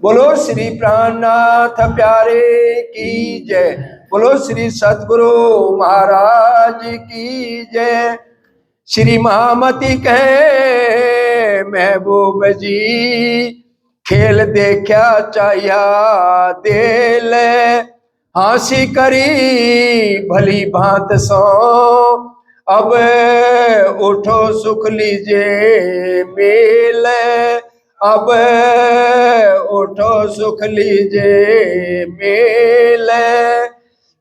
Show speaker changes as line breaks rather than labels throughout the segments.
बोलो श्री प्राणनाथ प्यारे की जय। बोलो श्री सतगुरु महाराज की जय। श्री महामती कहे महबूब जी, खेल देखा चाहिया दिल, हासी करी भली भांत सो, अब उठो सुख लीजिए मेल, अब उठो सुख लीजिए मेल।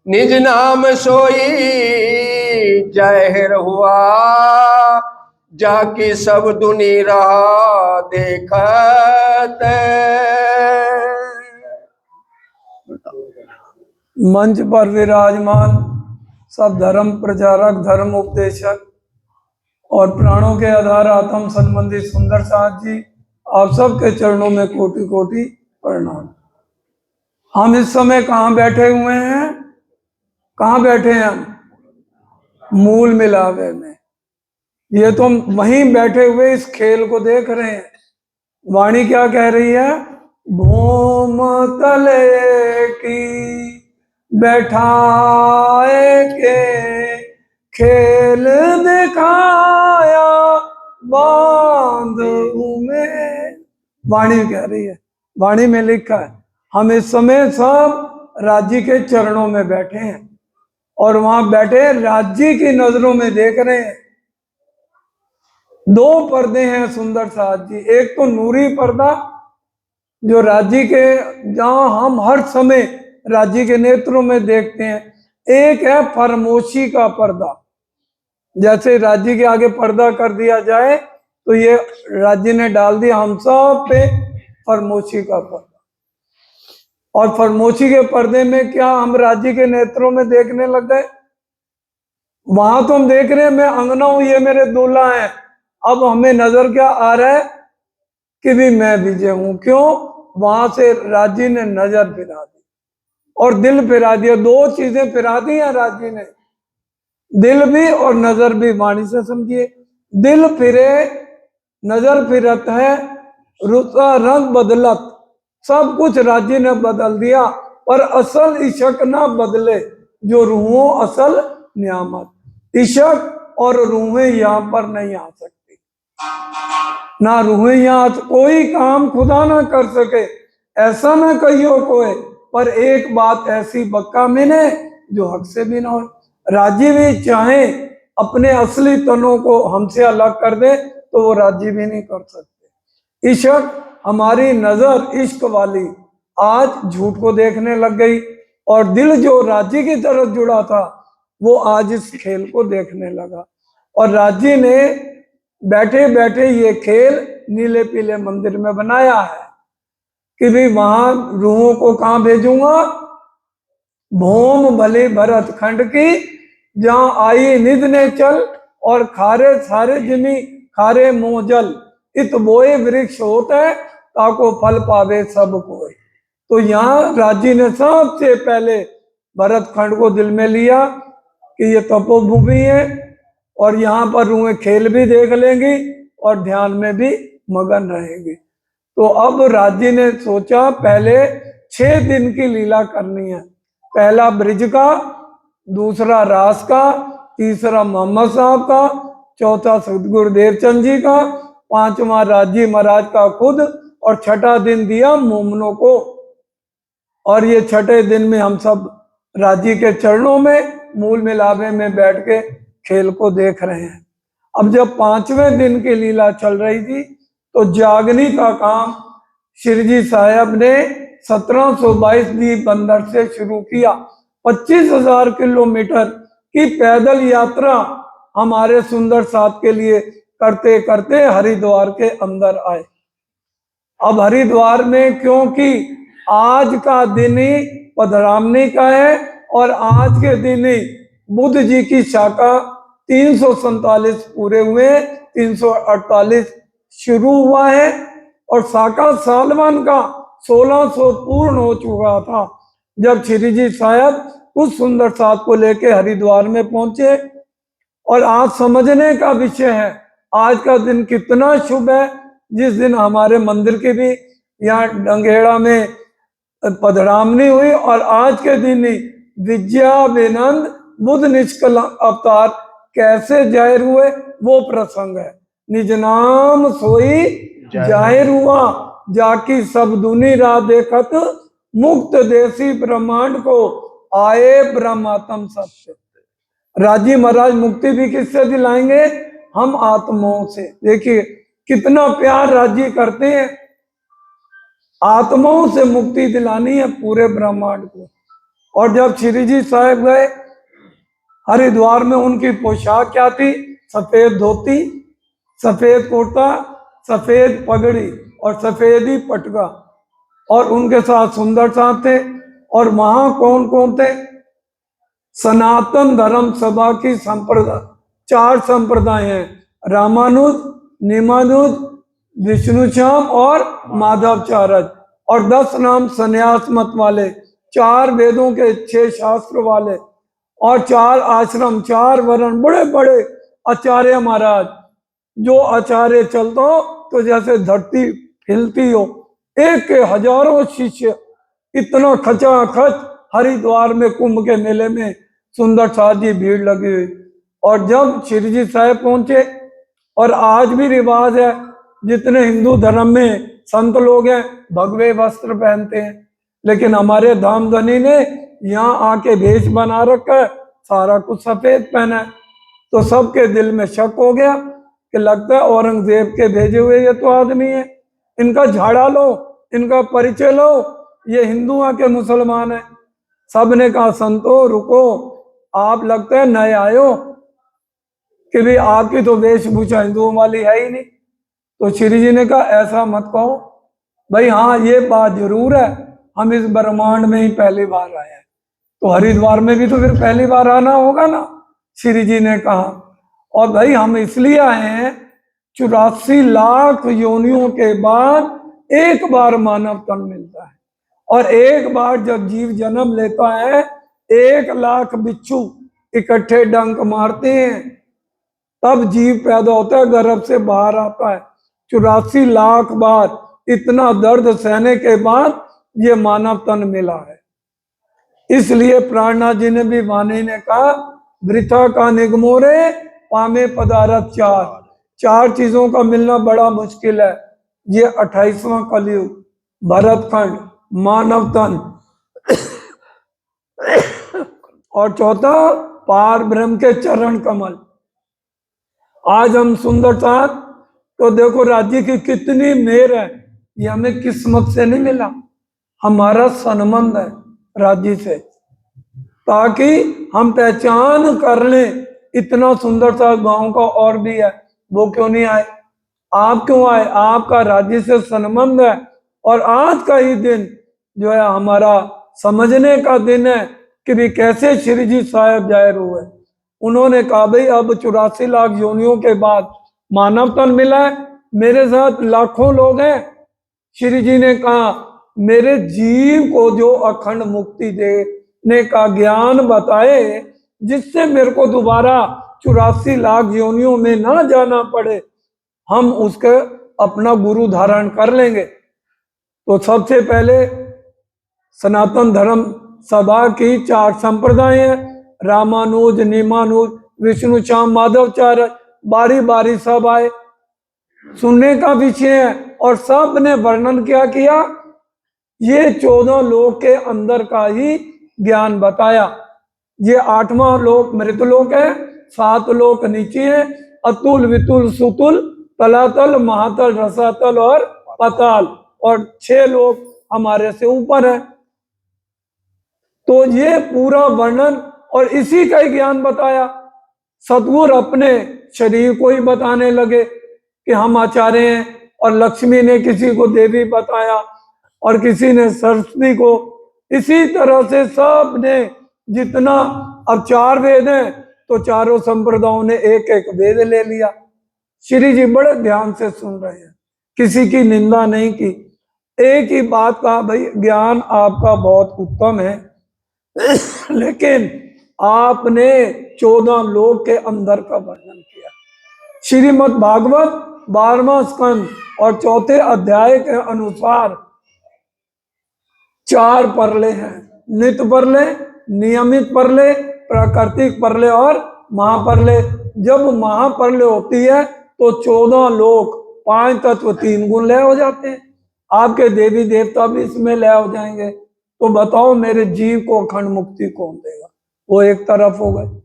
निज नाम सोई जाहिर हुआ, जाकी सब दुनी रहा देखत।
मंच पर विराजमान सब धर्म प्रचारक, धर्म उपदेशक और प्राणों के आधार आत्म संबंधी सुंदर साथ जी, आप सबके चरणों में कोटि कोटि प्रणाम। हम इस समय कहाँ बैठे हुए हैं? कहाँ बैठे हैं हम? मूल मिलावे में। ये तो वहीं बैठे हुए इस खेल को देख रहे हैं। वाणी क्या कह रही है? भूम तले की बैठाए के खेल दिखाया बांध में। वाणी कह रही है, वाणी में लिखा है हम इस समय सब राज्य के चरणों में बैठे हैं और वहां बैठे राज्य की नजरों में देख रहे हैं। दो पर्दे हैं सुंदर साथ जी। एक तो नूरी पर्दा जो राज्य के, जहां हम हर समय राज्य के नेत्रों में देखते हैं। एक है फरमोशी का पर्दा, जैसे राज्य के आगे पर्दा कर दिया जाए तो ये राज्य ने डाल दिया हम सब पे फरमोशी का पर्दा। और फरमोशी के पर्दे में क्या हम राज्य के नेत्रों में देखने लग गए? वहां तो हम देख रहे हैं मैं अंगना हूं, ये मेरे दूल्हा हैं। अब हमें नजर क्या आ रहा है कि भी मैं विजय हूं। क्यों? वहां से राज्य ने नजर फिरा दी और दिल फिरा दिया। दो चीजें फिरा दी हैं राज्य ने, दिल भी और नजर भी। वाणी से समझिए, दिल फिरे नजर फिरत है, रुता रंग बदलत। सब कुछ राज्य ने बदल दिया, पर असल इशक ना बदले, जो रूहों असल नियामत। इशक और रूहें यहाँ पर नहीं आ सकती, ना रूहें यहाँ कोई काम खुदा ना कर सके, ऐसा ना कहियो कोई। पर एक बात ऐसी बक्का मिले जो हक से भी ना हो। राज्य भी चाहे अपने असली तनों को हमसे अलग कर दे तो वो राज्य भी नहीं कर सकते। इश्क, हमारी नजर इश्क वाली आज झूठ को देखने लग गई और दिल जो राज्य की तरफ जुड़ा था वो आज इस खेल को देखने लगा। और राज्य ने बैठे बैठे ये खेल नीले पीले मंदिर में बनाया है कि भी वहां रूहों को कहां भेजूंगा? भूम भले भरत खंड की, जहां आई निध ने चल, और खारे सारे जिमी खारे मोजल, इत बोए वृक्ष होते ताको फल पावे सब कोई। तो यहाँ राज्य ने सबसे पहले भरत खंड को दिल में लिया कि ये तपोभूमि है और यहाँ पर रूहें खेल भी देख लेंगी और ध्यान में भी मगन रहेगी। तो अब राज्य ने सोचा पहले 6 दिन की लीला करनी है। पहला ब्रिज का, दूसरा रास का, तीसरा मोहम्मद साहब का, चौथा सतगुरुदेव चंद जी का, पांचवा राज्य महाराज का खुद, और छठा दिन दिया मोमनों को। और ये छठे दिन में हम सब राज्य के चरणों में मूल मिलावे में बैठ के खेल को देख रहे हैं। अब जब 5वें दिन की लीला चल रही थी तो जागनी का काम श्री जी साहब ने 1722 दी बंदर से शुरू किया। 25,000 किलोमीटर की पैदल यात्रा हमारे सुंदर साथ के लिए करते करते हरिद्वार के अंदर आए। अब हरिद्वार में, क्योंकि आज का दिन ही पधरामनी का है और आज के दिन ही बुद्ध जी की शाखा 347 पूरे हुए, 348 शुरू हुआ है और शाखा सालवन का 1600 पूर्ण हो चुका था जब श्री जी साहब उस सुंदर साथ को लेके हरिद्वार में पहुंचे। और आज समझने का विषय है आज का दिन कितना शुभ है, जिस दिन हमारे मंदिर की भी यहाँ डंगेड़ा में पधरामनी हुई और आज के दिन ही विद्याविनंद बुद्ध निष्कल अवतार कैसे जाहिर हुए वो प्रसंग है। निज नाम सोई जाहिर हुआ, जाकी सब दुनी राह देखत, मुक्त देसी ब्रह्मांड को आए ब्रह्मात्म सत्य। राजी महाराज मुक्ति भी किससे दिलाएंगे? हम आत्माओं से। देखिए कितना प्यार राजी करते हैं, आत्माओं से मुक्ति दिलानी है पूरे ब्रह्मांड को। और जब श्री जी साहब गए हरिद्वार में, उनकी पोशाक क्या थी? सफेद धोती, सफेद कुर्ता, सफेद पगड़ी और सफेद ही पटका, और उनके साथ सुंदर साथ थे। और वहां कौन कौन थे? सनातन धर्म सभा की संप्रदाय, 4 संप्रदाय हैं, रामानुज, निमानुज, विष्णुश्याम और माधवचार्य। और 10 नाम संन्यास मत वाले, 4 वेदों के 6 शास्त्र वाले और 4 आश्रम, 4 वर्ण, बड़े बड़े आचार्य महाराज। जो आचार्य चलता हो तो जैसे धरती हिलती हो। एक के हजारों शिष्य, इतना खचाखच हरिद्वार में कुंभ के मेले में सुंदर साथ जी भीड़ लगी हुई। और जब श्री जी साहब पहुंचे, और आज भी रिवाज है, जितने हिंदू धर्म में संत लोग हैं भगवे वस्त्र पहनते हैं, लेकिन हमारे धामधनी ने यहाँ आके भेष बना रखा है, सारा कुछ सफेद पहना है। तो सबके दिल में शक हो गया कि लगता है औरंगजेब के भेजे हुए ये तो आदमी है, इनका झाड़ा लो, इनका परिचय लो, ये हिंदू आके मुसलमान है। सबने कहा संतो रुको, आप लगता है नए आयो, कि भी आपकी तो वेशभूषा हिंदुओं वाली है ही नहीं। तो श्री जी ने कहा ऐसा मत कहो भाई, हाँ ये बात जरूर है, हम इस ब्रह्मांड में ही पहली बार आए हैं, तो हरिद्वार में भी तो फिर पहली बार आना होगा ना। श्री जी ने कहा और भाई हम इसलिए आए हैं, 84 लाख योनियों के बाद एक बार मानव तन मिलता है, और एक बार जब जीव जन्म लेता है 1 लाख बिच्छू इकट्ठे डंक मारते हैं, तब जीव पैदा होता है, गर्भ से बाहर आता है। 84 लाख बार इतना दर्द सहने के बाद ये मानव तन मिला है। इसलिए प्राणनाथ जी ने भी वाणी ने कहा वृथा का निगमोरे पामे पदारथ 4 चीजों का मिलना बड़ा मुश्किल है। ये 28वां कलयुग, भरतखंड, मानव तन और चौथा पार ब्रह्म के चरण कमल। आज हम सुंदर साथ तो देखो राज्य की कितनी मेहर है, ये हमें किस्मत से नहीं मिला, हमारा संबंध है राज्य से, ताकि हम पहचान कर लें इतना सुंदर सा गांव का और भी है, वो क्यों नहीं आए? आप क्यों आए? आपका राज्य से संबंध है। और आज का ही दिन जो है हमारा समझने का दिन है कि भी कैसे श्री जी साहब जाहिर हुए। उन्होंने कहा भाई अब 84 लाख योनियों के बाद मानव तन मिला है, मेरे साथ लाखों लोग हैं। श्री जी ने कहा मेरे जीव को जो अखंड मुक्ति देने का ज्ञान बताए, जिससे मेरे को दोबारा 84 लाख योनियों में ना जाना पड़े, हम उसके अपना गुरु धारण कर लेंगे। तो सबसे पहले सनातन धर्म सभा की 4 संप्रदाय हैं, रामानुज, निमानुज, विष्णुश्याम, माधवचार्य, बारी बारी सब आए, सुनने का विषय है। और सब ने वर्णन क्या किया? ये 14 लोक के अंदर का ही ज्ञान बताया। ये 8वां लोक मृतलोक है, 7 लोक नीचे है, अतुल, वितुल, सुतुल, तलातल, महातल, रसातल और पताल, और 6 लोक हमारे से ऊपर है। तो ये पूरा वर्णन और इसी का ही ज्ञान बताया। सतगुरु अपने शरीर को ही बताने लगे कि हम आचार्य हैं, और लक्ष्मी ने किसी को देवी बताया और किसी ने सरस्वती को। इसी तरह से सब ने जितना, अब 4 वेद हैं तो चारों संप्रदायों ने एक एक वेद ले लिया। श्री जी बड़े ध्यान से सुन रहे हैं, किसी की निंदा नहीं की, एक ही बात कहा भाई ज्ञान आपका बहुत उत्तम है, लेकिन आपने 14 लोक के अंदर का वर्णन किया। श्रीमद् भागवत 12वां स्कंद और 4थे अध्याय के अनुसार 4 परले हैं, नित परले, नियमित परले, प्राकृतिक परले और महापरले। जब महापरले होती है तो 14 लोक, 5 तत्व 3 गुण लय हो जाते हैं। आपके देवी देवता भी इसमें लय हो जाएंगे। तो बताओ मेरे जीव को अखंड मुक्ति कौन देगा? वो एक तरफ हो गए।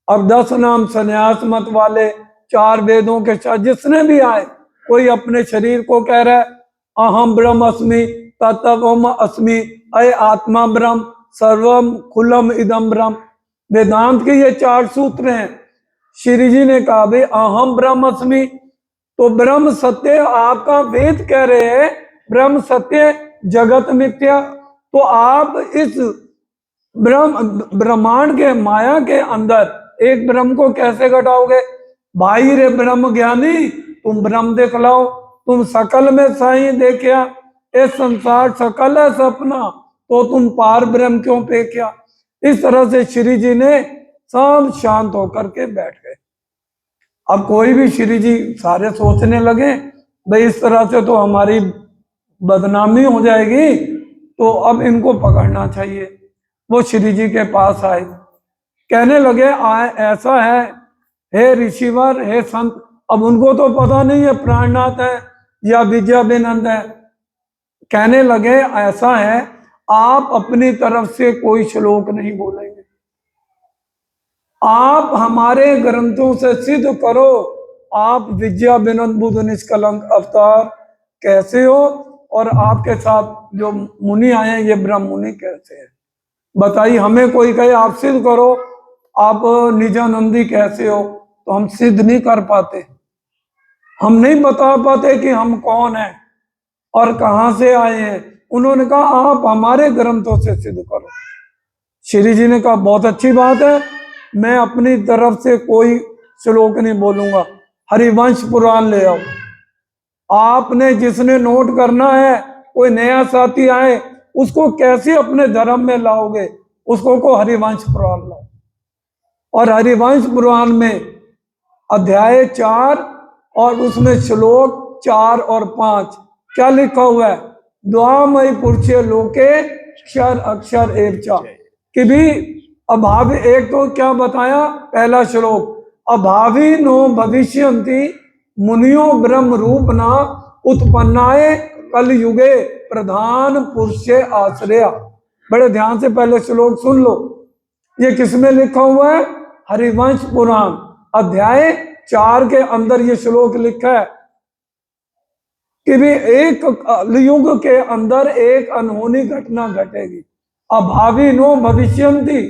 अब 10 नाम संन्यास मत वाले, 4 वेदों के साथ जिसने भी आए, कोई अपने शरीर को कह रहा है अहम ब्रह्म अस्मि, तत्वम अस्मि, अय आत्मा ब्रह्म, सर्वम खुलम इदम ब्रह्म। वेदांत के ये 4 सूत्र हैं। श्री जी ने कहा भाई अहम ब्रह्म अस्मि, तो ब्रह्म सत्य आपका वेद कह रहे हैं, ब्रह्म सत्य जगत मिथ्या। तो आप इस ब्रह्मांड के माया के अंदर एक ब्रह्म को कैसे घटाओगे? भाई रे ब्रह्म ज्ञानी, तुम ब्रह्म देख लाओ, तुम सकल में साई देखिया, ये संसार सकल है सपना, तो तुम पार ब्रह्म क्यों पेख्या? इस तरह से श्री जी ने सब शांत होकर के बैठ गए। अब कोई भी श्री जी सारे सोचने लगे भाई इस तरह से तो हमारी बदनामी हो जाएगी, तो अब इनको पकड़ना चाहिए। वो श्री जी के पास आए, कहने लगे ऐसा है हे ऋषिवर, हे संत। अब उनको तो पता नहीं है प्राणनाथ है या विद्याभिनंद है। कहने लगे ऐसा है, आप अपनी तरफ से कोई श्लोक नहीं बोलेंगे, आप हमारे ग्रंथों से सिद्ध करो आप विद्या विनोद बुद्ध निष्कलंक अवतार कैसे हो, और आपके साथ जो मुनि आए हैं ये ब्रह्म मुनि कैसे हैं? बताइए। हमें कोई कहे आप सिद्ध करो आप निजानंदी कैसे हो, तो हम सिद्ध नहीं कर पाते, हम नहीं बता पाते कि हम कौन हैं और कहां से आए हैं। उन्होंने कहा आप हमारे ग्रंथों से सिद्ध करो। श्री जी ने कहा बहुत अच्छी बात है, मैं अपनी तरफ से कोई श्लोक नहीं बोलूंगा, हरिवंश पुराण ले आओ। आपने जिसने नोट करना है, कोई नया साथी आए उसको कैसे अपने धर्म में लाओगे? उसको को हरिवंश पुराण लाओ। और हरिवंश पुराण में अध्याय 4 और उसमें श्लोक 4 और 5 क्या लिखा हुआ है? द्वामयी पुरुषे लोके क्षर अक्षर एवचा, कि भी अभावी, एक तो क्या बताया पहला श्लोक, अभावी नो भविष्यन्ति मुनियो ब्रह्म रूप ना उत्पन्नाए कल युगे प्रधान पुरुषे आश्रया। बड़े ध्यान से पहले श्लोक सुन लो, ये किसमें लिखा हुआ है? हरिवंश पुराण अध्याय 4 के अंदर ये श्लोक लिखा है कि भी एक युग के अंदर एक अनहोनी घटना घटेगी। अभावी नो भविष्यन्ति,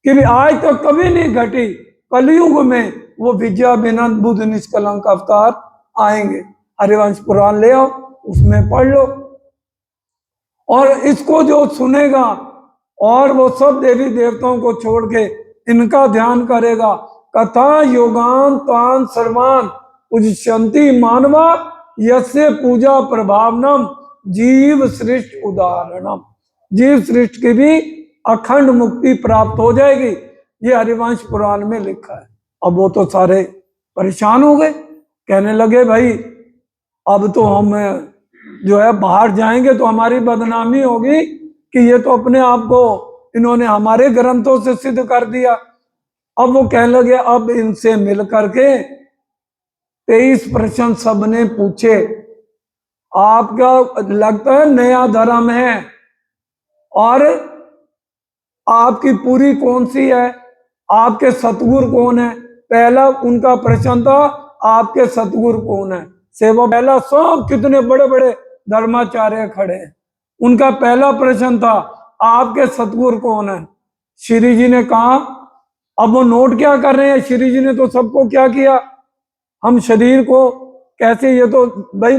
कि भी आज तक कभी नहीं घटी, कलयुग में वो विद्या विनंद बुद्ध निष्कलंक अवतार आएंगे। हरिवंश पुराण ले आओ, उसमें पढ़ लो। और इसको जो सुनेगा और वो सब देवी देवताओं को छोड़ के इनका ध्यान करेगा, कथा योगान तान सर्वान पूज्यन्ति मानवा यस्य पूजा प्रभावनम जीव सृष्टि उदाहरणम। जीव सृष्टि की भी अखंड मुक्ति प्राप्त हो जाएगी, ये हरिवंश पुराण में लिखा है। अब वो तो सारे परेशान हो गए, कहने लगे भाई अब तो हम जो है बाहर जाएंगे तो हमारी बदनामी होगी कि ये तो अपने आप को इन्होंने हमारे ग्रंथों से सिद्ध कर दिया। अब वो कहने लगे अब इनसे मिल करके 23 प्रश्न सबने पूछे, आपका लगता है नया धर्म है और आपकी पूरी कौन सी है, आपके सतगुरु कौन है? पहला उनका प्रश्न था आपके सतगुरु कौन है? सेवा पहला, सब कितने बड़े बड़े धर्माचार्य खड़े हैं, उनका पहला प्रश्न था आपके सतगुरु कौन है? श्री जी ने कहा, अब वो नोट क्या कर रहे हैं, श्री जी ने तो सबको क्या किया, हम शरीर को कैसे, ये तो भाई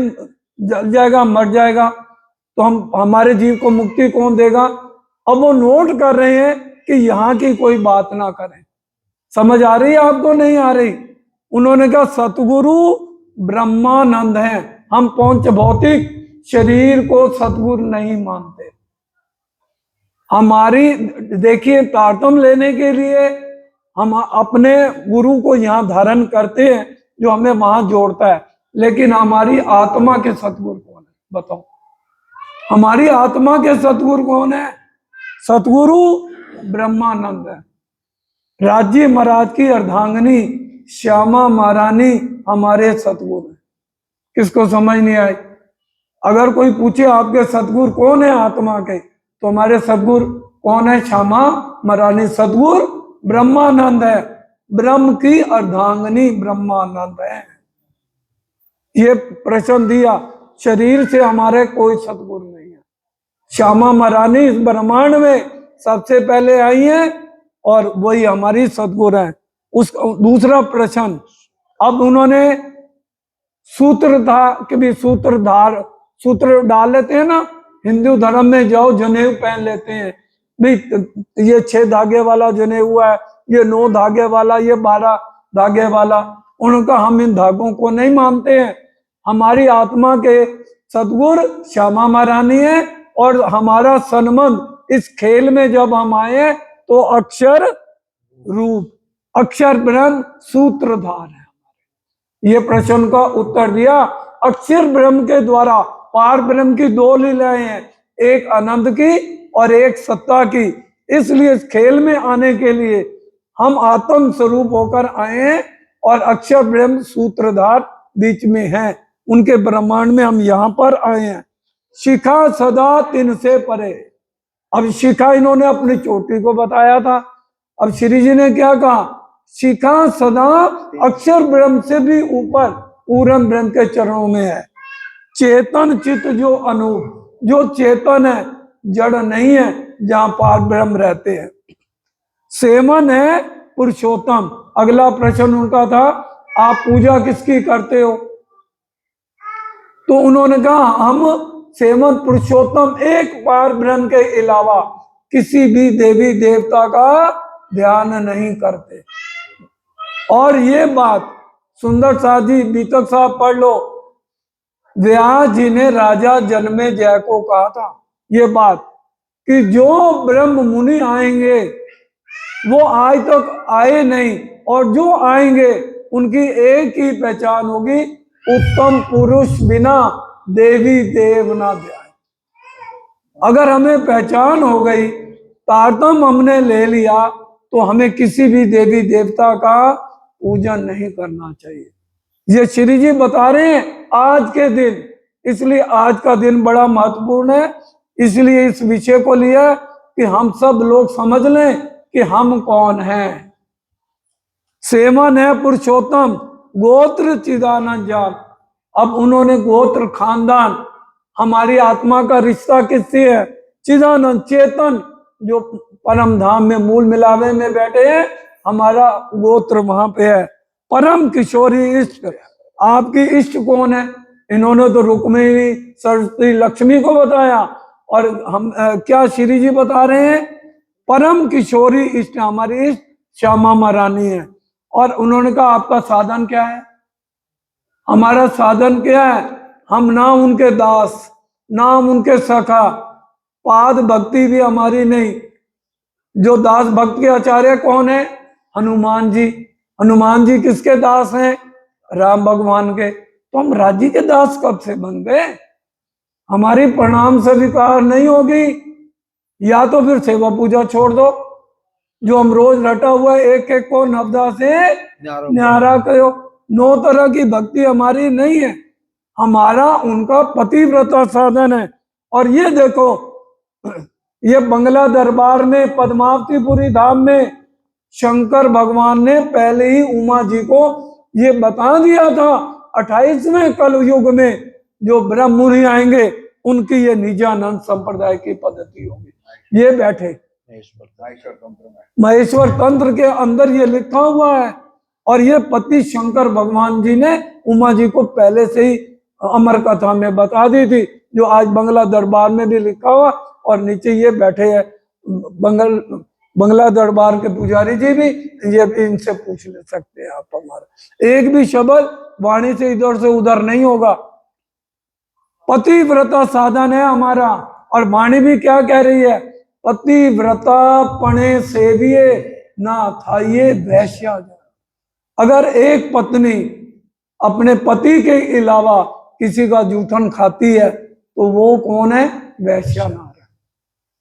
जल जाएगा मर जाएगा, तो हम हमारे जीव को मुक्ति कौन देगा? अब वो नोट कर रहे हैं कि यहाँ की कोई बात ना करें। समझ आ रही है आपको? नहीं आ रही? उन्होंने कहा सतगुरु ब्रह्मानंद हैं, हम पंच भौतिक शरीर को सतगुरु नहीं मानते। हमारी देखिए तारतम्य लेने के लिए हम अपने गुरु को यहाँ धारण करते हैं जो हमें वहां जोड़ता है, लेकिन हमारी आत्मा के सतगुरु कौन है बताओ? हमारी आत्मा के सतगुरु कौन है? सतगुरु ब्रह्मानंद है। राज्य महाराज की अर्धांगिनी श्यामा महारानी हमारे सतगुरु हैं। किसको समझ नहीं आई? अगर कोई पूछे आपके सतगुरु कौन है आत्मा के, तो हमारे सतगुरु कौन है? श्यामा महारानी सतगुरु ब्रह्मानंद है। ब्रह्म की अर्धांगिनी ब्रह्मानंद है। ये प्रश्न दिया, शरीर से हमारे कोई सतगुरु नहीं है। श्यामा महारानी इस ब्रह्मांड में सबसे पहले आई है और वही हमारी सतगुरु है। उस दूसरा प्रश्न, अब उन्होंने सूत्र था कि भी सूत्र डाल लेते हैं ना, हिंदू धर्म में जाओ जनेऊ पहन लेते हैं भाई, ये 6 धागे वाला जनेऊ हुआ है, ये 9 धागे वाला, ये 12 धागे वाला। उनका हम इन धागों को नहीं मानते हैं। हमारी आत्मा के सतगुरु श्यामा महारानी है और हमारा संबंध इस खेल में जब हम आए तो अक्षर रूप, अक्षर ब्रह्म सूत्रधार है। ये प्रश्न का उत्तर दिया। अक्षर ब्रह्म के द्वारा पार ब्रह्म की 2 लीलाएं हैं, एक आनंद की और एक सत्ता की। इसलिए इस खेल में आने के लिए हम आत्म स्वरूप होकर आए हैं और अक्षर ब्रह्म सूत्रधार बीच में हैं। उनके ब्रह्मांड में हम यहाँ पर आए हैं। शिखा सदा तिन से परे। अब शिखा इन्होंने अपनी चोटी को बताया था। अब श्री जी ने क्या कहा? शिखा सदा अक्षर ब्रह्म से भी ऊपर पूर्ण ब्रह्म के चरणों में है। चेतन चित्त जो अनूप, जो चेतन है, जड़ नहीं है, जहां पार ब्रह्म रहते हैं। सेवन है पुरुषोत्तम। अगला प्रश्न उनका था, आप पूजा किसकी करते हो? तो उन्होंने कहा हम सेवन पुरुषोत्तम एक पार ब्रह्म के अलावा किसी भी देवी देवता का ध्यान नहीं करते। और ये बात सुंदर साहब जी, बीतक साहब पढ़ लो, व्यास जी ने राजा जन्मे जय को कहा था ये बात कि जो ब्रह्म मुनि आएंगे वो आज तक आए नहीं, और जो आएंगे उनकी एक ही पहचान होगी, उत्तम पुरुष बिना देवी देव ना ध्यान। अगर हमें पहचान हो गई, तारतम हमने ले लिया, तो हमें किसी भी देवी देवता का पूजन नहीं करना चाहिए। ये श्री जी बता रहे हैं आज के दिन, इसलिए आज का दिन बड़ा महत्वपूर्ण है। इसलिए इस विषय को लिया कि हम सब लोग समझ लें कि हम कौन हैं। सेवन है पुरुषोत्तम, गोत्र चिदानंद जाल। अब उन्होंने गोत्र खानदान, हमारी आत्मा का रिश्ता किससे है? चिदानंद चेतन जो परम धाम में मूल मिलावे में बैठे हैं, हमारा गोत्र वहां पे है। परम किशोरी इष्ट, आपकी इष्ट कौन है? इन्होंने तो रुक्मिणी सरस्वती लक्ष्मी को बताया, और हम क्या श्री जी बता रहे हैं? परम किशोरी इष्ट हमारी इष्ट श्यामा महारानी है। और उन्होंने कहा आपका साधन क्या है? हमारा साधन क्या है? हम ना उनके दास, ना उनके सखा, पाद भक्ति भी हमारी नहीं। जो दास भक्त के आचार्य कौन है? हनुमान जी। हनुमान जी किसके दास हैं? राम भगवान के। तो हम राज्य के दास कब से बन गए? हमारी प्रणाम स्वीकार नहीं होगी, या तो फिर सेवा पूजा छोड़ दो, जो हम रोज रटा हुआ एक एक को नवदा से न्यारा करो। 9 तरह की भक्ति हमारी नहीं है, हमारा उनका पतिव्रता साधन है। और ये देखो, ये बंगला दरबार में पद्मावतीपुरी धाम में शंकर भगवान ने पहले ही उमा जी को ये बता दिया था, 28वें कलयुग में जो ब्रह्म मुनि आएंगे उनकी ये निजानंद संप्रदाय की पद्धति होगी। ये बैठे महेश्वर तंत्र के अंदर ये लिखा हुआ है, और ये पति शंकर भगवान जी ने उमा जी को पहले से ही अमर कथा में बता दी थी, जो आज बंगला दरबार में भी लिखा हुआ। और नीचे ये बैठे हैं बंगला दरबार के पुजारी जी भी, ये भी इनसे पूछ ले सकते हैं आप। हमारा एक भी शब्द वाणी से इधर से उधर नहीं होगा। पतिव्रता साधन है हमारा। और वाणी भी क्या कह रही है? पतिव्रता पणे सेविये ना थाइये वैश्या। अगर एक पत्नी अपने पति के अलावा किसी का जूठन खाती है तो वो कौन है? वैश्या नार है।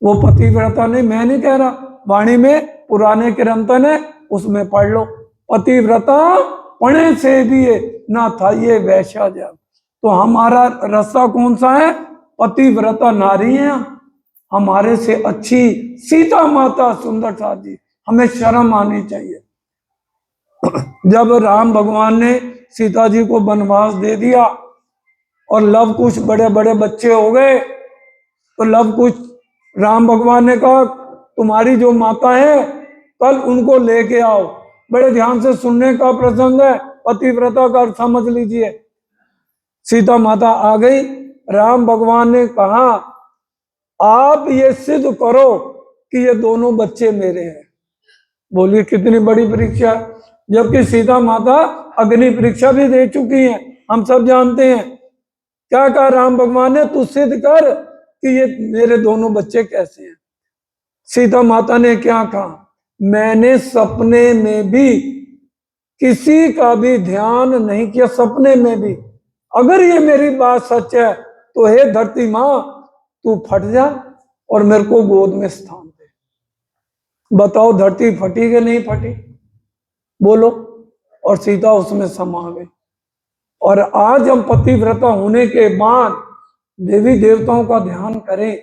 वो पतिव्रता नहीं, मैं नहीं कह रहा, वाणी में पुराने कीर्तन है, उसमें पढ़ लो। पतिव्रता पढ़े से भी ना था ये वैश्या जब। तो हमारा रास्ता कौन सा है? पतिव्रता नारी है। हमारे से अच्छी सीता माता सुंदर साथ जी, हमें शर्म आनी चाहिए। जब राम भगवान ने सीता जी को वनवास दे दिया और लव कुश बड़े बड़े बच्चे हो गए, तो लव कुश राम भगवान ने कहा तुम्हारी जो माता है कल उनको लेके आओ। बड़े ध्यान से सुनने का प्रसंग है, पतिव्रता का अर्थ समझ लीजिए। सीता माता आ गई, राम भगवान ने कहा आप ये सिद्ध करो कि ये दोनों बच्चे मेरे हैं। बोलिए कितनी बड़ी परीक्षा, जबकि सीता माता अग्नि परीक्षा भी दे चुकी हैं, हम सब जानते हैं। क्या कहा राम भगवान ने? तू सिद्ध कर कि ये मेरे दोनों बच्चे कैसे हैं। सीता माता ने क्या कहा? मैंने सपने में भी किसी का भी ध्यान नहीं किया, सपने में भी। अगर ये मेरी बात सच है तो हे धरती माँ तू फट जा और मेरे को गोद में स्थान दे। बताओ धरती फटी कि नहीं फटी? बोलो। और सीता उसमें समा गई। और आज हम पतिव्रता होने के बाद देवी देवताओं का ध्यान करें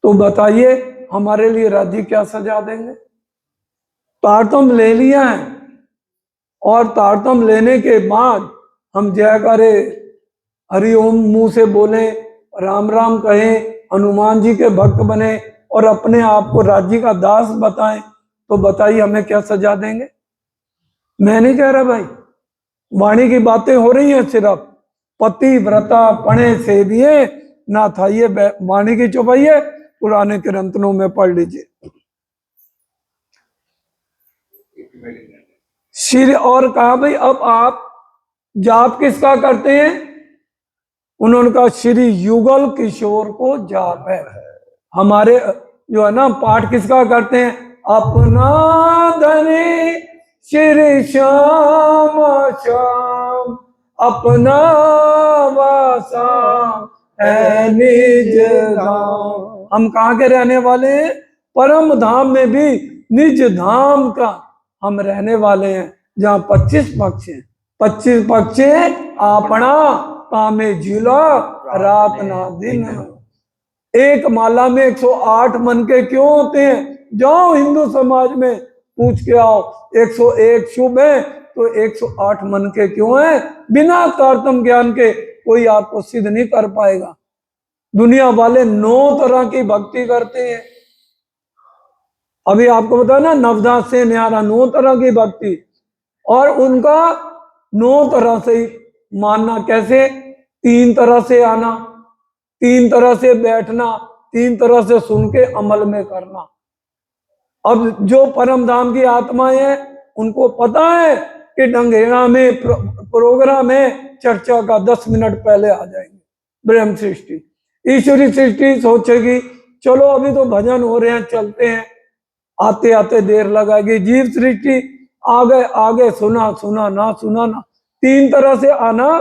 तो बताइए हमारे लिए राज्य क्या सजा देंगे? तारतम ले लिया है और तारतम लेने के बाद हम जय करे, हरिओम मुंह से बोले, राम राम कहें, हनुमान जी के भक्त बने और अपने आप को राज्य का दास बताएं, तो बताइए हमें क्या सजा देंगे? मैं नहीं कह रहा भाई, वाणी की बातें हो रही हैं सिर्फ। पतिव्रता पढ़े से भी ना था ये वाणी की चौपाई है, पुराने ग्रंथों में पढ़ लीजिए। श्री और कहा भाई अब आप जाप किसका करते हैं? उन्होंने कहा श्री युगल किशोर को जाप है। हमारे जो है ना पाठ किसका करते हैं? अपना धनी श्री श्याम श्याम अपना वासा है निज धाम। हम कहाँ के रहने वाले हैं? परम धाम में भी निज धाम का हम रहने वाले हैं, जहाँ 25 पक्ष हैं। 25 पक्ष आपना कामे जिला रात ना दिन। एक माला में 108 मन के क्यों होते हैं? जाओ हिंदू समाज में पूछ के आओ। 101 शुभ है तो 108 मन के क्यों है? बिना तारतम ज्ञान के कोई आपको सिद्ध नहीं कर पाएगा। दुनिया वाले 9 तरह की भक्ति करते हैं। अभी आपको बताया ना, नवदास से न्यारा 9 तरह की भक्ति, और उनका 9 तरह से मानना। कैसे? 3 तरह से आना, 3 तरह से बैठना, 3 तरह से सुन के अमल में करना। अब जो परम धाम की आत्माएं हैं उनको पता है कि डंगेरा में प्रोग्राम है, चर्चा का 10 मिनट पहले आ जाएंगे। ब्रह्म सृष्टि, ईश्वरी सृष्टि सोचेगी चलो अभी तो भजन हो रहे हैं, चलते हैं, आते आते देर लगाएगी। जीव सृष्टि आगे आगे, सुना सुना ना सुना ना। 3 तरह से आना,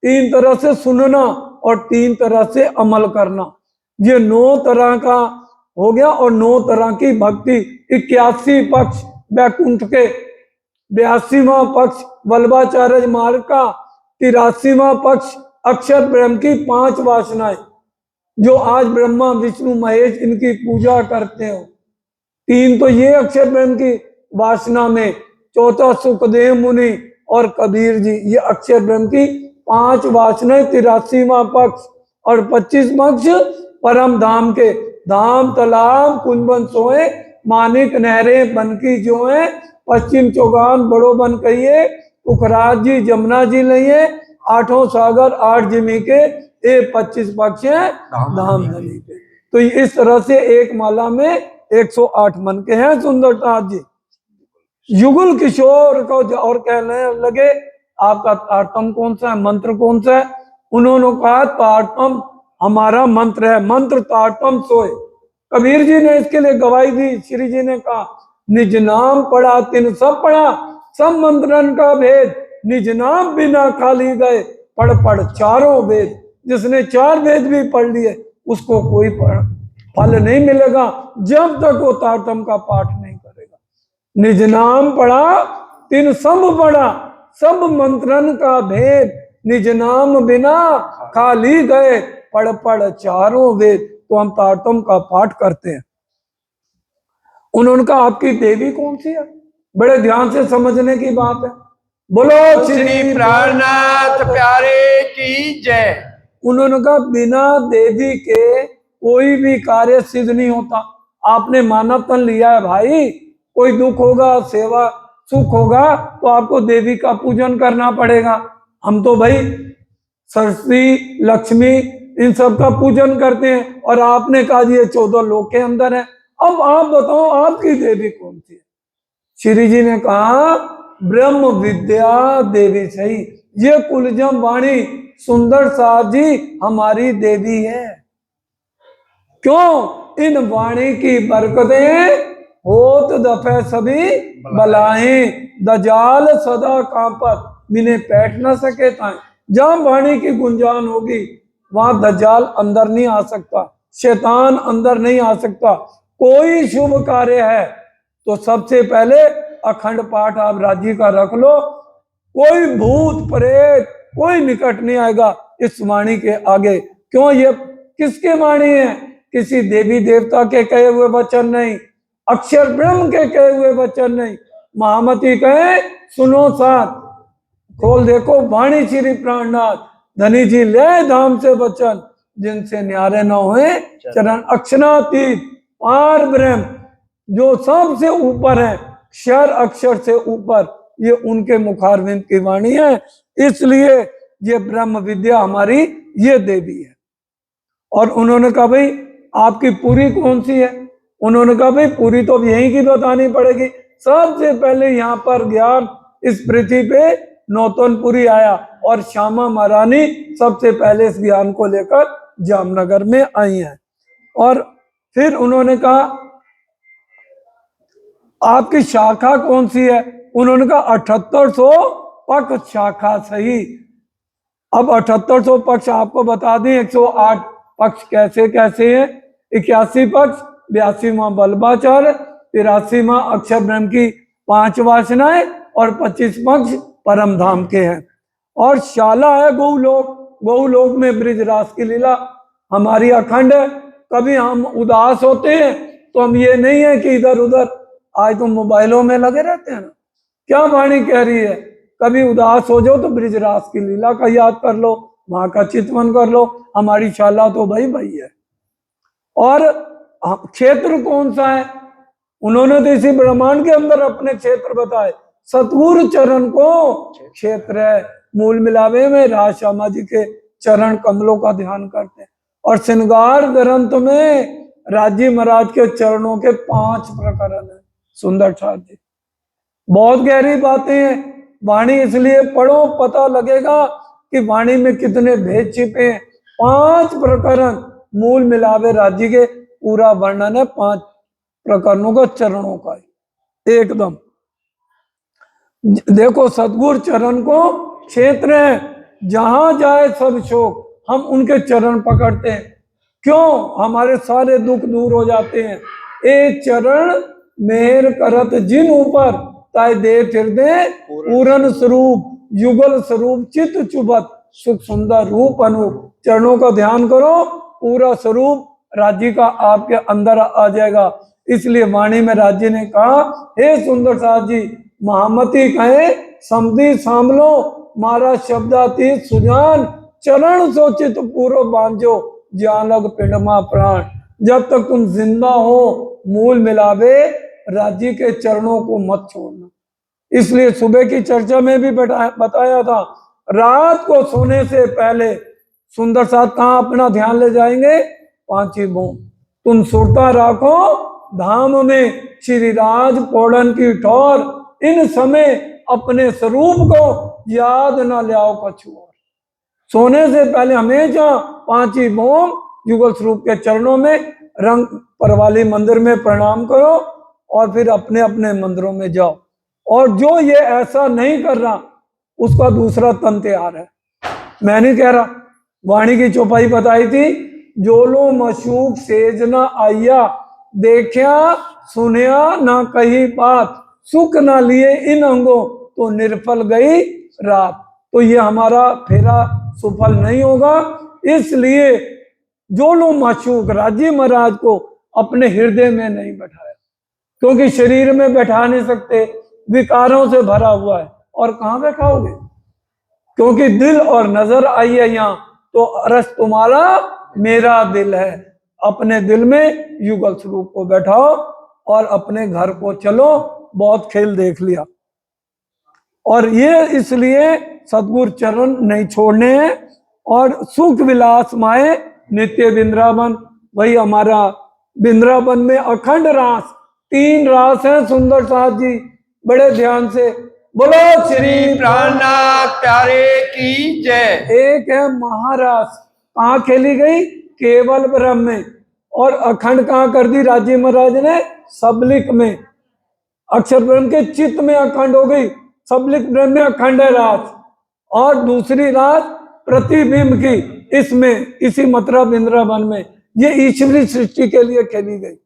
3 तरह से सुनना और 3 तरह से अमल करना। ये 9 तरह का हो गया। और 9 तरह की भक्ति। 81 पक्ष बैकुंठ के, 82वां पक्ष वल्लभाचार्य मार्ग का, 83वां पक्ष अक्षर ब्रह्म की 5 वासनाएं, जो आज ब्रह्मा विष्णु महेश इनकी पूजा करते हो। 3 तो ये अक्षर ब्रह्म की वासना में, चौथा सुखदेव मुनि और कबीर जी, ये अक्षर ब्रह्म की 5 वासनाएं। 83वां पक्ष और 25 पक्ष परम धाम के। धाम तालाब कुंजबन सोए, मानिक नहरें बन की जो है, पश्चिम चौगान बड़ो बन कहिए, पुखराज जी जमुना जी लइए, 8 सागर 8 जिमी के, ये 25 पक्ष है धाम धनी के। तो इस तरह से एक माला में 108 मन के हैं सुंदरदास जी। युगल किशोर को और कहने लगे आपका तारतम कौन सा है, मंत्र कौन सा है? उन्होंने कहा तारतम हमारा मंत्र है, मंत्र तारतम सोए। कबीर जी ने इसके लिए गवाही दी। श्री जी ने कहा निज नाम पढ़ा तिन सब पढ़ा, सब मंत्रन का भेद, निज नाम बिना खाली गए, पढ़ पढ़ चारों वेद। जिसने 4 वेद भी पढ़ लिए उसको कोई फल नहीं मिलेगा जब तक वो तारतम का पाठ नहीं करेगा। निज नाम पढ़ा तिन सब पढ़ा, सब मंत्रन का भेद, निज नाम बिना खाली गए, पढ़ पढ़ चारों वेद। तो हम तारतम का पाठ करते हैं। उन्होंने कहा आपकी देवी कौन सी है? बड़े ध्यान से समझने की बात है। बोलो
श्री प्राणनाथ प्यारे की जय।
उन्होंने कहा बिना देवी के कोई भी कार्य सिद्ध नहीं होता। आपने मानव तन लिया है भाई, कोई दुख होगा, सेवा सुख होगा तो आपको देवी का पूजन करना पड़ेगा। हम तो भाई सरस्वती लक्ष्मी इन सब का पूजन करते हैं, और आपने कहा ये 14 लोक के अंदर है। अब आप बताओ आपकी देवी कौन सी है? श्री जी ने कहा ब्रह्म विद्या देवी सही, ये कुलजम वाणी सुंदर साहब जी हमारी देवी है। क्यों? इन वाणी की बरकतें होत दफे सभी बलाएं, दजाल सदा कांपत मिने बैठ न सके ताए। जहां वाणी की गुंजान होगी वहां दजाल अंदर नहीं आ सकता, शैतान अंदर नहीं आ सकता। कोई शुभ कार्य है तो सबसे पहले अखंड पाठ आप राज्य का रख लो, कोई भूत प्रेत कोई निकट नहीं आएगा इस वाणी के आगे। क्यों? ये किसके वाणी है? किसी देवी देवता के कहे हुए वचन नहीं, अक्षर ब्रह्म के कहे हुए वचन नहीं। महामती कहे सुनो साथ, खोल देखो वाणी श्री प्राणनाथ, धनी जी ले धाम से वचन, जिनसे न्यारे न हुए चरण। अक्षरातीत पार ब्रह्म जो सबसे ऊपर है, क्षर अक्षर से ऊपर, ये उनके मुखारविंद की वाणी है। इसलिए ये ब्रह्म विद्या हमारी ये देवी है। और उन्होंने कहा भाई आपकी पूरी कौन सी है? उन्होंने कहा भाई पूरी तो यहीं की बतानी पड़ेगी। सबसे पहले यहाँ पर ज्ञान इस पृथ्वी पे नौतनपुरी आया, और श्यामा महारानी सबसे पहले इस ज्ञान को लेकर जामनगर में आई हैं। और फिर उन्होंने कहा आपकी शाखा कौन सी है? उन्होंने कहा 7800 पक्ष शाखा सही। अब 7800 पक्ष आपको बता दें, 108 पक्ष कैसे कैसे हैं। 81 पक्ष 82वां बल्बाचार्य, 83वां अक्षर ब्रह्म की 5 वासनाएं, और 25 पक्ष परम धाम के हैं। और शाला है गौलोक, गौलोक में ब्रिजरास की लीला हमारी अखंड है। कभी हम उदास होते हैं तो हम ये नहीं है कि इधर उधर, आज तो मोबाइलों में लगे रहते हैं ना, क्या वाणी कह रही है, कभी उदास हो जाओ तो ब्रिजरास की लीला का याद कर लो, वहां का चिंतन कर लो। हमारी शाला तो भाई भाई है। और क्षेत्र कौन सा है? उन्होंने तो इसी ब्रह्मांड के अंदर अपने क्षेत्र बताए। सतगुरु चरण को क्षेत्र है। मूल मिलावे में राज श्यामा जी के चरण कमलों का ध्यान करते हैं। और श्रृंगार ग्रंथ में राजी महाराज के चरणों के 5 प्रकरण है। सुंदर साथ जी बहुत गहरी बातें हैं। वाणी इसलिए पढ़ो, पता लगेगा कि वाणी में कितने भेद छिपे हैं। 5 प्रकरण मूल मिलावे राज्य के पूरा वर्णन है 5 प्रकरणों का, चरणों का एकदम। देखो सतगुरु चरण को क्षेत्र है, जहां जाए सब शोक, हम उनके चरण पकड़ते हैं। क्यों? हमारे सारे दुख दूर हो जाते हैं। एक चरण मेहर करत जिन ऊपर, ताय दे हृदय पूरन स्वरूप, युगल स्वरूप चित चुबत, सुख सुंदर रूप अनूप। चरणों का ध्यान करो, पूरा स्वरूप राज्य का आपके अंदर आ जाएगा। इसलिए वाणी में राज्य ने कहा, हे सुंदर साथ जी महामती कहे समधी सांभलो, मारा शब्दातीत सुजान, चरण सोचित पूर्व बांझो, ज्ञान लग पिंडमा प्राण। जब तक तुम जिंदा हो मूल मिलावे राज्य के चरणों को मत छोड़ना। इसलिए सुबह की चर्चा में भी बताया था, रात को सोने से पहले सुंदर साथ कहाँ अपना ध्यान ले जाएंगे? 5 ही भूम। तुम सुरता राखो धाम में श्री राज पौड़न की ठौर, इन समय अपने स्वरूप को याद न ले आओ कछु और। सोने से पहले हमेशा 5 ही भूम युगल स्वरूप के चरणों में रंग परवाली मंदिर में प्रणाम करो, और फिर अपने अपने मंदिरों में जाओ। और जो ये ऐसा नहीं कर रहा उसका दूसरा तन तैयार है। मैं नहीं कह रहा, वाणी की चौपाई बताई थी, जो लो मशूक सेज न आइया, देखया सुनया ना कही बात, सुख ना लिए इन अंगों तो निर्फल गई रात। तो ये हमारा फेरा सफल नहीं होगा। इसलिए जो लो मशूक राजी महाराज को अपने हृदय में नहीं बैठाया, क्योंकि शरीर में बैठा नहीं सकते, विकारों से भरा हुआ है। और कहां बैठाओगे, क्योंकि दिल और नजर आई है यहाँ, तो अरस तुम्हारा मेरा दिल है। अपने दिल में युगल स्वरूप को बैठाओ और अपने घर को चलो। बहुत खेल देख लिया, और ये इसलिए सदगुरु चरण नहीं छोड़ने हैं। और सुख विलास माए नित्य वृंदावन, वही हमारा वृंदावन में अखंड रास, 3 रास हैं सुंदर साथ जी, बड़े ध्यान से बोलो श्री
प्राणनाथ प्यारे की जय।
एक है महारास, कहाँ खेली गई, केवल ब्रह्म में। और अखंड कहाँ कर दी राजी महाराज ने, सबलिक में। अक्षर ब्रह्म के चित्त में अखंड हो गई, सबलिक ब्रह्म में अखंड है रास। और दूसरी रास प्रतिबिंब की, इसमें इसी मथुरा वृंदावन में, ये ईश्वरी सृष्टि के लिए खेली गई।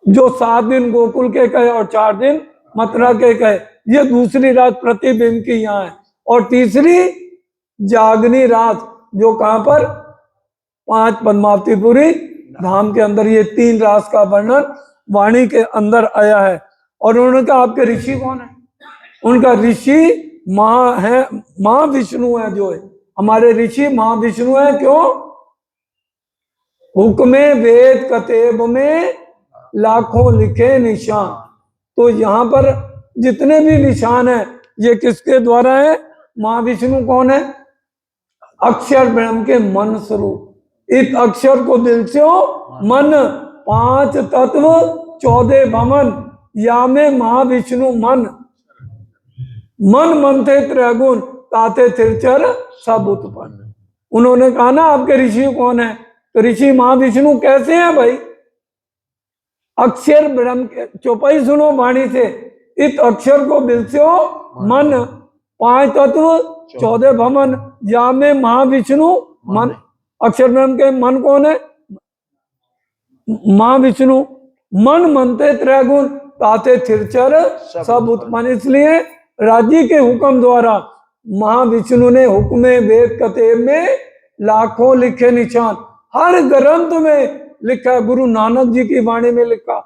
जो 7 दिन गोकुल के कहे और 4 दिन मथुरा के कहे, ये दूसरी रात प्रतिबिंब की यहाँ है। और तीसरी जागनी रात, जो कहां पर, 5 पद्मावतीपुरी धाम के अंदर, ये 3 रास का वर्णन वाणी के अंदर आया है। और उन्होंने कहा आपके ऋषि कौन है, उनका ऋषि महाविष्णु है। जो है हमारे ऋषि महाविष्णु है। क्यों, हुक्मे वेद कतेब में लाखों लिखे निशान। तो यहाँ पर जितने भी निशान है, ये किसके द्वारा है, महाविष्णु कौन है, अक्षर ब्रह्म के मन स्वरूप। इस अक्षर को दिल से हो, मन 5 तत्व 14 भवन, या में महाविष्णु मन, मन मनते त्रैगुण ताते तिरचर सब उत्पन्न। उन्होंने कहा ना आपके ऋषि कौन है, तो ऋषि महाविष्णु कैसे हैं भाई, अक्षर ब्रह्म के, चौपाई सुनो वाणी से, इस अक्षर को दिल से हो, मन 5 तत्व 14 भवन, या में महाविष्णु मन। अक्षर ब्रह्म के मन कौन है, महाविष्णु। मन मनते त्रैगुण ताते थिरचर सब उत्पन्न। इसलिए राजी के हुक्म द्वारा महाविष्णु ने हुक्मे वेद कतेब में लाखों लिखे निशान, हर ग्रंथ में लिखा। गुरु नानक जी की वाणी में लिखा,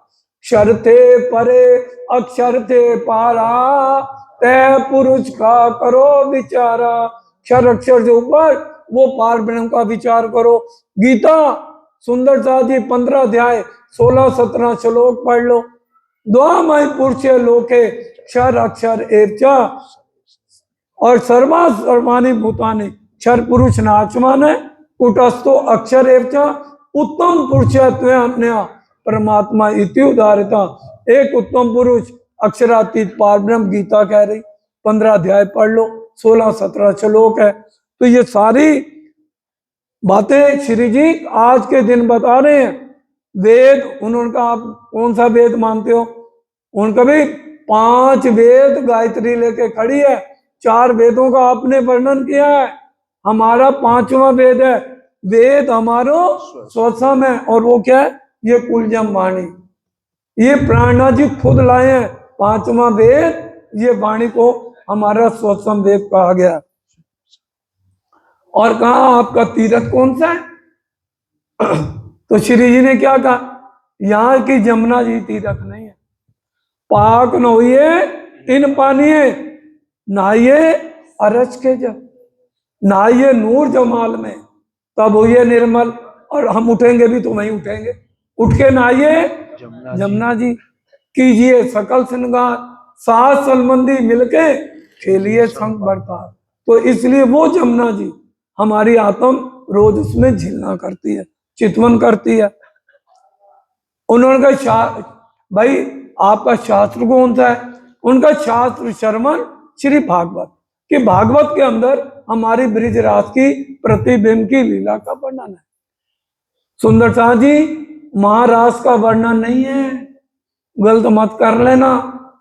क्षर थे परे अक्षर थे पारा, तय पुरुष का करो विचारा। क्षर अक्षर से ऊपर वो पार ब्रह्म का विचार करो। गीता सुंदर साथ जी 15 अध्याय 16-17 श्लोक पढ़ लो। द्वामय पुरुष लोके क्षर अक्षर एवचा, और सर्वा सर्वाणी भूतानि क्षर पुरुष नाचमान है, कुटस्थो अक्षर एवचा, उत्तम पुरुष अन्य परमात्मा इति उदारता। एक उत्तम पुरुष अक्षरातीत पार ब्रह्म, गीता कह रही। 15 अध्याय पढ़ लो, 16-17 श्लोक है। तो ये सारी बातें श्री जी आज के दिन बता रहे हैं। वेद, उन्होंने कहा आप कौन सा वेद मानते हो, उनका भी 5 वेद गायत्री लेके खड़ी है। 4 वेदों का आपने वर्णन किया है, हमारा 5वां वेद है। वेद हमारो स्वसम है, और वो क्या है, ये कुलजम वाणी। ये प्राणनाथ जी खुद लाए हैं 5वां वेद, ये वाणी को हमारा स्वसम वेद कहा गया। और कहा आपका तीर्थ कौन सा है, तो श्री जी ने क्या कहा, यहाँ की जमुना जी तीर्थ नहीं है। पाक न होइए इन पानिए, नहाइए अरज के जब, नहाइए नूर जमाल में, तब होइए निर्मल। और हम उठेंगे भी तो वहीं उठेंगे, उठ के नहाइए जमुना जी, कीजिए सकल श्रृंगार, सास संबंधी मिलके खेलिए संग बरतार। तो इसलिए वो जमुना जी हमारी आत्म रोज उसमें झिलना करती है, चितवन करती है। उन्होंने कहा भाई आपका शास्त्र कौन सा है, उनका शास्त्र श्रवण श्री भागवत, कि भागवत के अंदर हमारी ब्रिजराज की प्रतिबिंब की लीला का वर्णन है। सुंदर शाह जी महाराज का वर्णन नहीं है, गलत मत कर लेना।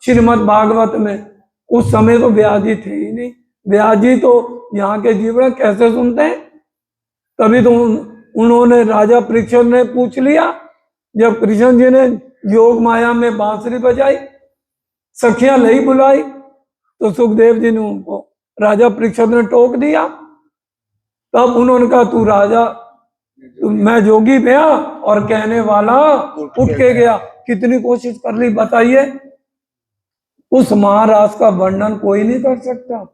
श्रीमद् भागवत में उस समय तो व्यास जी थे ही नहीं, व्यास जी तो यहाँ के जीवन कैसे सुनते हैं, तभी तो उन्होंने राजा परीक्षित ने पूछ लिया। जब कृष्ण जी ने योग माया में बांसुरी बजाई, सखियां लई बुलाई, तो सुखदेव जी ने उनको राजा परीक्षित ने टोक दिया। तब उन्होंने कहा तू राजा, मैं जोगी गया और कहने वाला उठ के गया। कितनी कोशिश कर ली बताइए, उस महाराज का वर्णन कोई नहीं कर सकता।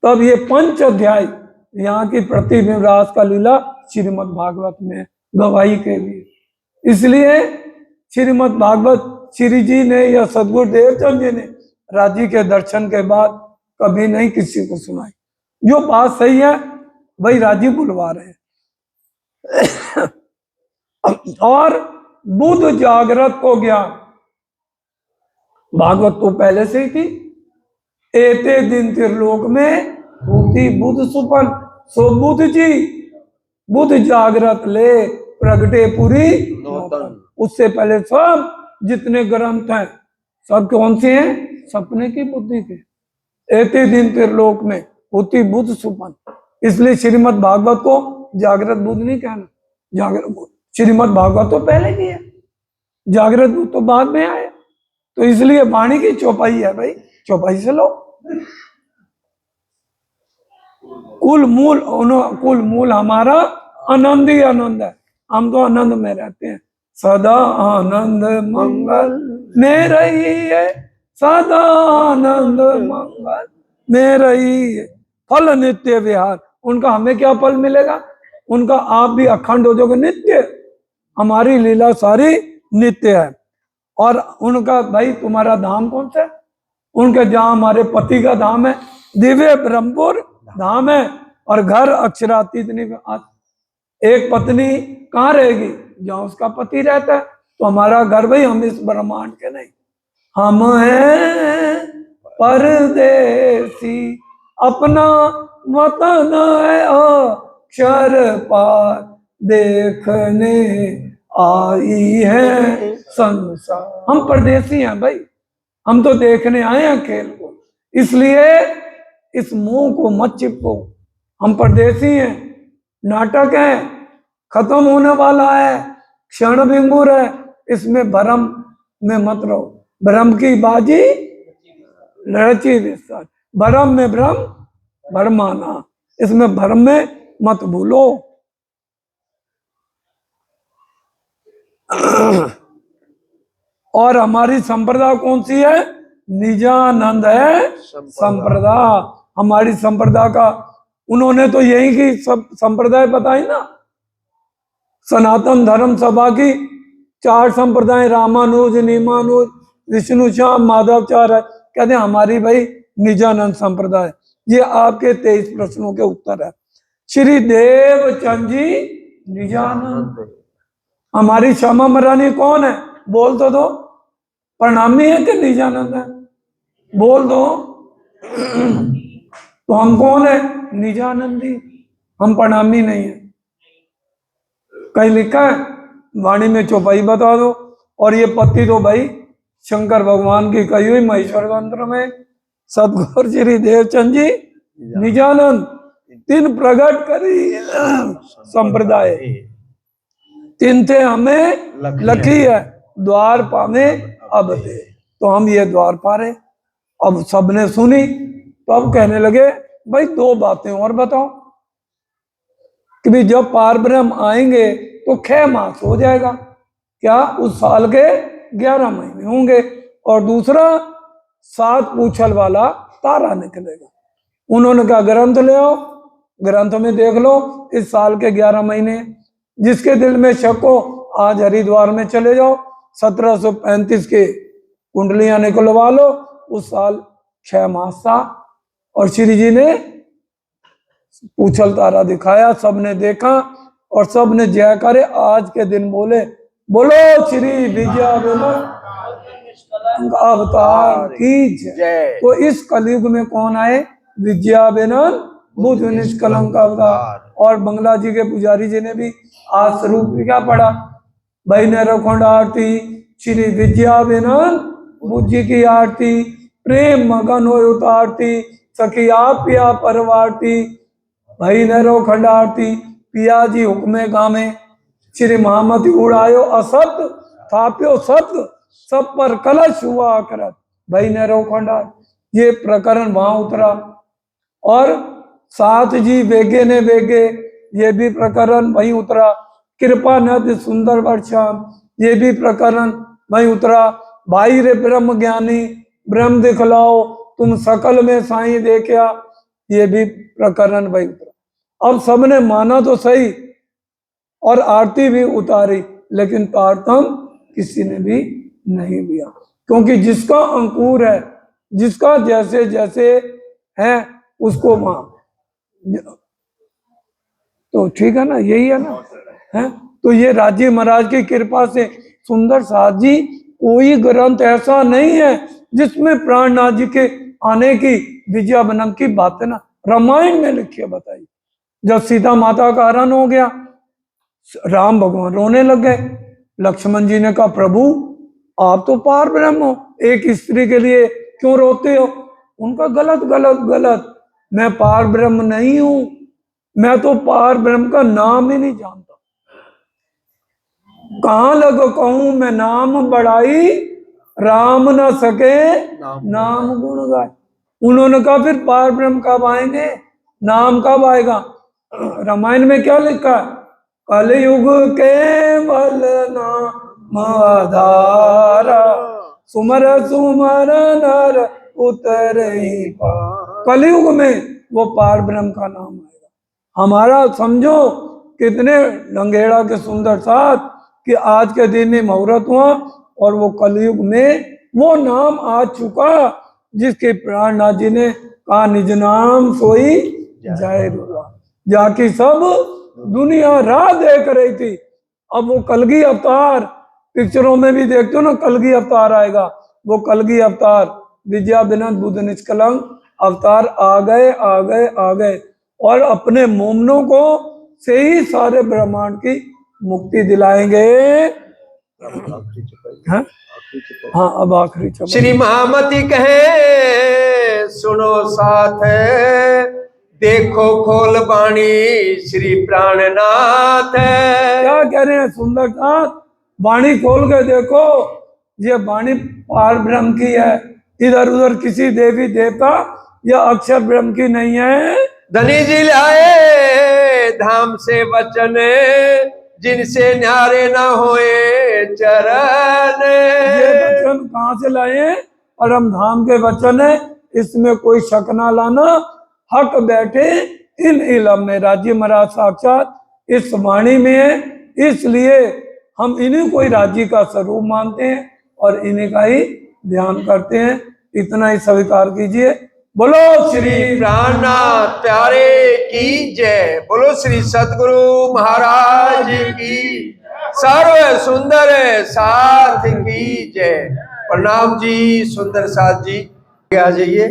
तब ये 5 अध्याय यहाँ की प्रतिबिंब रास का लीला श्रीमद् भागवत में गवाही के लिए। इसलिए श्रीमद् भागवत श्री जी ने या सदगुरु देवचंद जी ने राजी के दर्शन के बाद कभी नहीं किसी को सुनाई। जो बात सही है वही राजी बुलवा रहे हैं। और बुध जागृत को ज्ञान, भागवत तो पहले से ही थी। एते दिन त्रिलोक में होती बुध सुपन, सो बुध जी बुध जागृत ले प्रगटे पुरी नौतन। उससे पहले सब जितने ग्रंथ हैं सब कौन से हैं? सपने की बुद्धि के। एते दिन त्रिलोक में होती बुध सुपन, इसलिए श्रीमद् भागवत को जागृत बुध नहीं कहना, जागृत बुध। श्रीमद् भागवत तो पहले की है, जागृत बुध तो बाद में आए। तो इसलिए वाणी की चौपाई है भाई, चौपाई से लो। कुल मूल हमारा आनंद ही आनंद है। हम तो आनंद में रहते हैं। सदा आनंद मंगल में रहिए, सदा आनंद मंगल में रहिए। फल नित्य विहार, उनका हमें क्या फल मिलेगा? उनका आप भी अखंड हो जाओगे नित्य। हमारी लीला सारी नित्य है। और उनका भाई तुम्हारा धाम कौन सा है? उनके जहाँ हमारे पति का धाम है, दिव्य ब्रह्मपुर धाम है। और घर अक्षरातीत निवास। एक पत्नी कहाँ रहेगी? जहाँ उसका पति रहता है। तो हमारा घर भाई, हम इस ब्रह्मांड के नहीं, हम हैं परदेसी, अपना वतन है अक्षर पार, देखने आई है संसार। हम परदेसी हैं भाई, हम तो देखने आए हैं खेल को। इसलिए इस मुंह को मत चिपको। हम परदेसी हैं, नाटक है, खत्म होने वाला है, क्षण बिंगुर है। इसमें भ्रम में मत रहो। भ्रम की बाजी रची विस्तार, भ्रम में भ्रम भरमाना, इसमें भ्रम में मत भूलो। और हमारी संप्रदा कौन सी है? निजानंद है संप्रदा। हमारी संप्रदा का उन्होंने तो यही की सब संप्रदाय बताई ना। सनातन धर्म सभा की 4 संप्रदाय, रामानुज, नीमानुज, विष्णु श्याम, माधवाचार्य। कहते हैं हमारी भाई निजानंद संप्रदाय। ये आपके 23 प्रश्नों के उत्तर है। श्री देवचंद जी निजानंद। हमारी श्यामा महारानी कौन है? बोल तो दो। प्रणामी है कि निजानंद है? बोल दो। तो हम कौन है? निजानंदी। हम प्रणामी नहीं है। कहीं लिखा है? वाणी में चौपाई बता दो। और ये पत्ती तो भाई शंकर भगवान की कही हुई महेश्वर तंत्र में, सदगुरु श्री देवचंद जी निजानंद 3 प्रकट करी संप्रदाय। 3 थे हमें लकी है, द्वार पावे अब दे। तो हम ये द्वार पारे। अब सबने सुनी तो अब कहने लगे भाई 2 बातें और बताओ कि भी जब पार ब्रह्म आएंगे तो 6 मास हो जाएगा क्या? उस साल के 11 महीने होंगे। और दूसरा 7 पूछल वाला तारा निकलेगा। उन्होंने कहा ग्रंथ ले आओ, ग्रंथ में देख लो इस साल के 11 महीने। जिसके दिल में शक हो आज हरिद्वार में चले जाओ, 1735 के कुंडलियां निकलवा लो। उस साल 6 मास था। और श्री जी ने पूछल तारा दिखाया, सबने देखा और सबने जय करे। आज के दिन बोले बोलो श्री विजया अवतार की जय। तो इस कलयुग में कौन आए? विद्या बेनन बुध निष्कलंक अवतार। और बंगला जी के पुजारी जी ने भी आज स्वरूप क्या पढ़ा? भाई नरखंड आरती, श्री विद्या बेनन बुध जी की आरती, प्रेम मगन हो उतारती, सखिया पिया परवारती। भाई नरखंड आरती, पियाजी हुक्मे गामे, श्री महामती उड़ायो असत, थाप्यो सत, सब पर कलश हुआ करत, भाई ने रो खंडा। ये प्रकरण वहां उतरा। और साथ जी वेगे ने वेगे, ये भी प्रकरण वहीं उतरा। कृपा नद सुंदर वर्षाम, ये भी प्रकरण वहीं उतरा। भाई रे ब्रह्म ज्ञानी, ब्रह्म दिखलाओ तुम सकल में साईं देखा, ये भी प्रकरण वहीं उतरा। अब सबने माना तो सही और आरती भी उतारी, लेकिन तारतम किसी ने भी नहीं लिया, क्योंकि जिसका अंकुर है, जिसका जैसे जैसे है उसको वहां, तो ठीक है ना, यही है ना, है। तो ये राजी महाराज की कृपा से सुंदर साथ जी, कोई ग्रंथ ऐसा नहीं है जिसमें प्राणनाथ जी के आने की विजया बनम की बातें ना रामायण में लिखी है। बताइए, जब सीता माता का हरण हो गया, राम भगवान रोने लग गए। लक्ष्मण जी ने कहा, प्रभु आप तो पार ब्रह्म हो, एक स्त्री के लिए क्यों रोते हो? उनका गलत गलत गलत, मैं पार ब्रह्म नहीं हूं, मैं तो पार ब्रह्म का नाम ही नहीं जानता। कहां लग कहूं मैं नाम बढ़ाई, राम न सके नाम गुण गाए। उन्होंने कहा फिर पार ब्रह्म कब आएंगे, नाम कब आएगा? रामायण में क्या लिखा है? कलयुग केवल नाम आधारा, सुमर सुमर नर उतरहि पार। कलयुग में वो पार ब्रह्म का नाम आएगा। हमारा समझो कितने लंगेड़ा के सुंदर साथ कि आज के दिन में मुहूर्त हुआ और वो कलयुग में वो नाम आ चुका जिसके प्राणनाथ जी ने कहा, निज नाम सोई जाहिर हुआ। जाकी सब दुनिया राह देख रही थी। अब वो कलगी अवतार, पिक्चरों में भी देखते हो ना, कलगी अवतार आएगा, वो कलगी अवतार विद्या विनंद बुद्ध निष्कलंक अवतार आ गए आ गए आ गए, और अपने मोमनों को से ही सारे ब्रह्मांड की मुक्ति दिलाएंगे। हाँ? हाँ, अब आखिरी चौपाई।
श्री महामती कहे सुनो साथ, देखो खोल बाणी श्री प्राणनाथ।
क्या कह रहे हैं सुंदर साथ? वाणी खोल के देखो, ये वाणी पार ब्रह्म की है, इधर उधर किसी देवी देवता या अक्षर ब्रह्म की नहीं है।
धनी जी लाए धाम से वचन, जिनसे न्यारे न होए चरण।
ये वचन कहाँ से लाए? परम धाम के वचन है, इसमें कोई शक ना लाना। हक बैठे इन इलम में, राज्य महाराज साक्षात इस वाणी में है, इसलिए हम इन्हीं को ही राज्य का स्वरूप मानते हैं और इन्हीं का ही ध्यान करते हैं। इतना ही स्वीकार कीजिए। बोलो
श्री प्राणनाथ प्यारे की जय, बोलो श्री सतगुरु महाराज की, सर्व सुंदर साथ की जय। प्रणाम जी सुंदर साथ जी, आ जाइए।